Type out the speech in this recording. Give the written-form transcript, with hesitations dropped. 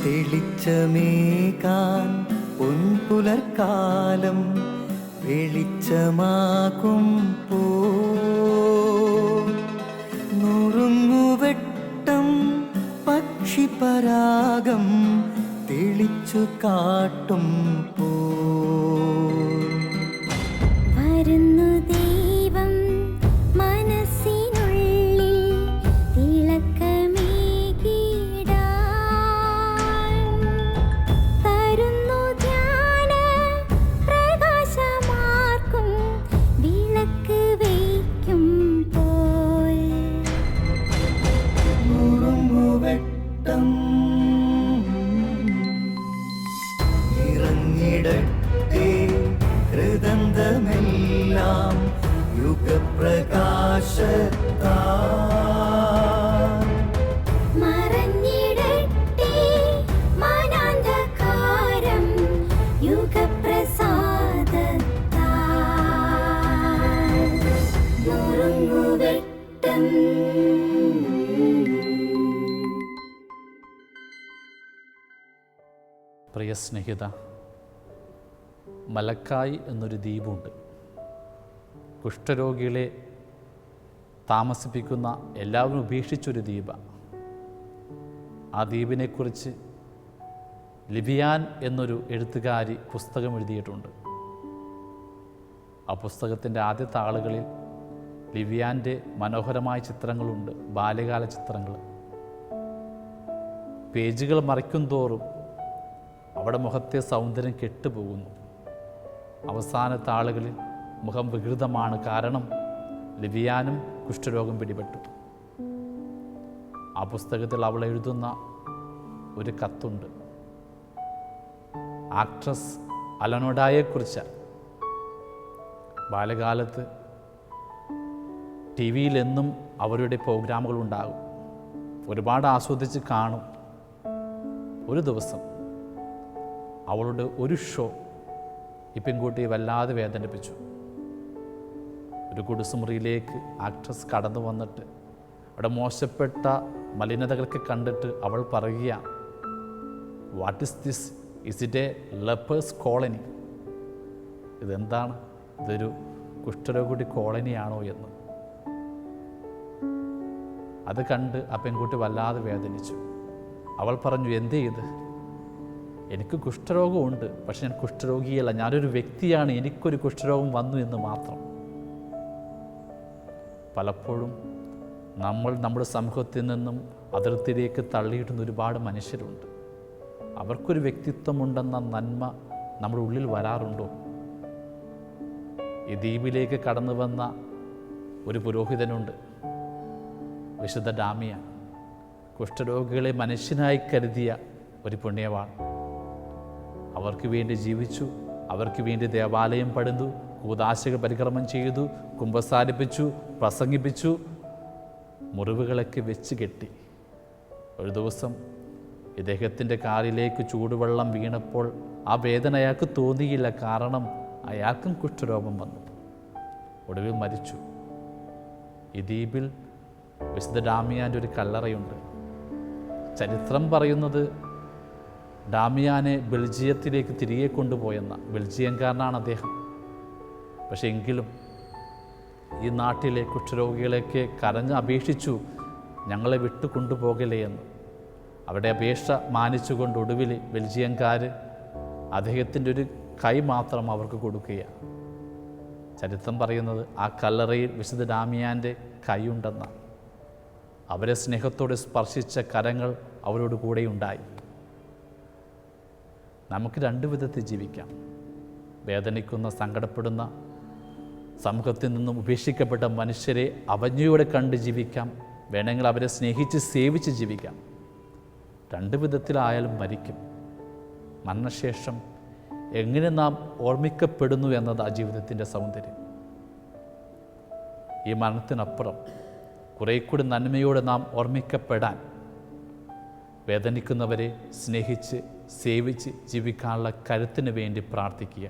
തെളിച്ചമേകാൻ പൊൻപുലർക്കാലം വെളിച്ചമാകും നുറുങ്ങുവെട്ടം പക്ഷിപരാഗം തെളിച്ചു കാട്ടും വരുന്നു ദൈവം മനസ്സിനുള്ളിൽ തിളക്കമേകിടാൻ തരുന്നു ധ്യാന പ്രകാശമാർക്കും വിളക്ക് വയ്ക്കുമ്പോൾ നുറുങ്ങുവെട്ടം ഇറങ്ങിടട്ടെ ഹൃദന്തമെല്ലാം യുഗപ്രകാശത്താൽ മറഞ്ഞിടട്ടെ മാനാന്ധകാരം യുഗപ്രസാദത്താൽ നുറുങ്ങുവെട്ടം. പ്രിയ സ്നേഹിത, മലക്കായി എന്നൊരു ദ്വീപുണ്ട്. കുഷ്ഠരോഗികളെ താമസിപ്പിക്കുന്ന എല്ലാവരും ഉപേക്ഷിച്ചൊരു ദ്വീപ്. ആ ദ്വീപിനെക്കുറിച്ച് ലിവിയാൻ എന്നൊരു എഴുത്തുകാരി പുസ്തകം എഴുതിയിട്ടുണ്ട്. ആ പുസ്തകത്തിൻ്റെ ആദ്യത്തെ ആളുകളിൽ ലിവിയാൻ്റെ മനോഹരമായ ചിത്രങ്ങളുണ്ട്, ബാല്യകാല ചിത്രങ്ങൾ. പേജുകൾ മറിക്കും തോറും അവിടെ മുഖത്തെ സൗന്ദര്യം കെട്ടുപോകുന്നു. അവസാനത്തെ ആളുകളിൽ മുഖം വികൃതമാണ്, കാരണം ലിവിയാനും കുഷ്ഠരോഗം പിടിപെട്ടു. ആ പുസ്തകത്തിൽ അവൾ എഴുതുന്ന ഒരു കത്തുണ്ട്. ആക്ട്രസ് അലനോഡായെക്കുറിച്ച്. ബാല്യകാലത്ത് ടി വിയിലെന്നും അവരുടെ പ്രോഗ്രാമുകളുണ്ടാകും, ഒരുപാട് ആസ്വദിച്ച് കാണും. ഒരു ദിവസം അവളുടെ ഒരു ഷോ ഈ പെൺകുട്ടിയെ വല്ലാതെ വേദനിപ്പിച്ചു. ഒരു കുടുസുമുറിയിലേക്ക് ആക്ട്രസ് കടന്നു വന്നിട്ട് അവിടെ മോശപ്പെട്ട മലിനതകളൊക്കെ കണ്ടിട്ട് അവൾ പറയുക, what is this, is it A lepers colony? ഇതെന്താണ്, ഇതൊരു കുഷ്ഠരോഗി കോളനിയാണോ എന്ന്. അത് കണ്ട് ആ പെൺകുട്ടി വല്ലാതെ വേദനിച്ചു. അവൾ പറഞ്ഞു, എന്തേ ഇത്, എനിക്ക് കുഷ്ഠരോഗമുണ്ട്, പക്ഷെ ഞാൻ കുഷ്ഠരോഗിയല്ല, ഞാനൊരു വ്യക്തിയാണ്, എനിക്കൊരു കുഷ്ഠരോഗം വന്നു എന്ന് മാത്രം. പലപ്പോഴും നമ്മൾ നമ്മുടെ സമൂഹത്തിൽ നിന്നും അതിർത്തിയിലേക്ക് തള്ളിയിടുന്ന ഒരുപാട് മനുഷ്യരുണ്ട്. അവർക്കൊരു വ്യക്തിത്വമുണ്ടെന്ന നന്മ നമ്മുടെ ഉള്ളിൽ വരാറുണ്ടോ? ഈ ദ്വീപിലേക്ക് കടന്നു വന്ന ഒരു പുരോഹിതനുണ്ട്, വിശുദ്ധ ഡാമിയാൻ. കുഷ്ഠരോഗികളെ മനുഷ്യനായി കരുതിയ ഒരു പുണ്യവാൻ. അവർക്ക് വേണ്ടി ജീവിച്ചു, അവർക്ക് വേണ്ടി ദേവാലയം പണിതു, കൂദാശകൾ പരിക്രമം ചെയ്തു, കുമ്പസാരിപ്പിച്ചു, പ്രസംഗിപ്പിച്ചു, മുറിവുകളൊക്കെ വെച്ച് കെട്ടി. ഒരു ദിവസം ഇദ്ദേഹത്തിൻ്റെ കാലിലേക്ക് ചൂടുവെള്ളം വീണപ്പോൾ ആ വേദന അയാൾക്ക് തോന്നിയില്ല, കാരണം അയാൾക്കും കുഷ്ഠരോഗം വന്നു. ഒടുവിൽ മരിച്ചു. ഈ ദ്വീപിൽ വിശുദ്ധ ഡാമിയാൻ്റെ ഒരു കല്ലറയുണ്ട്. ചരിത്രം പറയുന്നത് ഡാമിയാനെ ബെൽജിയത്തിലേക്ക് തിരികെ കൊണ്ടുപോയെന്ന. ബെൽജിയംകാരനാണ് അദ്ദേഹം. പക്ഷെ എങ്കിലും ഈ നാട്ടിലെ കുഷ്ഠരോഗികളെയൊക്കെ കരഞ്ഞ് അപേക്ഷിച്ചു, ഞങ്ങളെ വിട്ടു കൊണ്ടുപോകലേ എന്ന്. അവിടെ അപേക്ഷ മാനിച്ചുകൊണ്ട് ഒടുവിൽ ബെൽജിയംകാർ അദ്ദേഹത്തിൻ്റെ ഒരു കൈ മാത്രം അവർക്ക് കൊടുക്കുകയാണ്. ചരിത്രം പറയുന്നത് ആ കല്ലറയിൽ വിശുദ്ധ ഡാമിയാൻ്റെ കൈയുണ്ടെന്നാണ്. അവരെ സ്നേഹത്തോടെ സ്പർശിച്ച കരങ്ങൾ അവരോട് കൂടെയുണ്ടായി. നമുക്ക് രണ്ട് വിധത്തിൽ ജീവിക്കാം. വേദനിക്കുന്ന, സങ്കടപ്പെടുന്ന, സമൂഹത്തിൽ നിന്നും ഉപേക്ഷിക്കപ്പെട്ട മനുഷ്യരെ അവജ്ഞയോടെ കണ്ട് ജീവിക്കാം. വേണമെങ്കിൽ അവരെ സ്നേഹിച്ച് സേവിച്ച് ജീവിക്കാം. രണ്ട് വിധത്തിലായാലും മരിക്കും. മരണശേഷം എങ്ങനെ നാം ഓർമ്മിക്കപ്പെടുന്നു എന്നത് ആ ജീവിതത്തിൻ്റെ സൗന്ദര്യം. ഈ മരണത്തിനപ്പുറം കുറേ കൂടി നന്മയോടെ നാം ഓർമ്മിക്കപ്പെടാൻ വേദനിക്കുന്നവരെ സ്നേഹിച്ച് സേവിച്ച് ജീവിക്കാനുള്ള കരുത്തിന് വേണ്ടി പ്രാർത്ഥിക്കുക.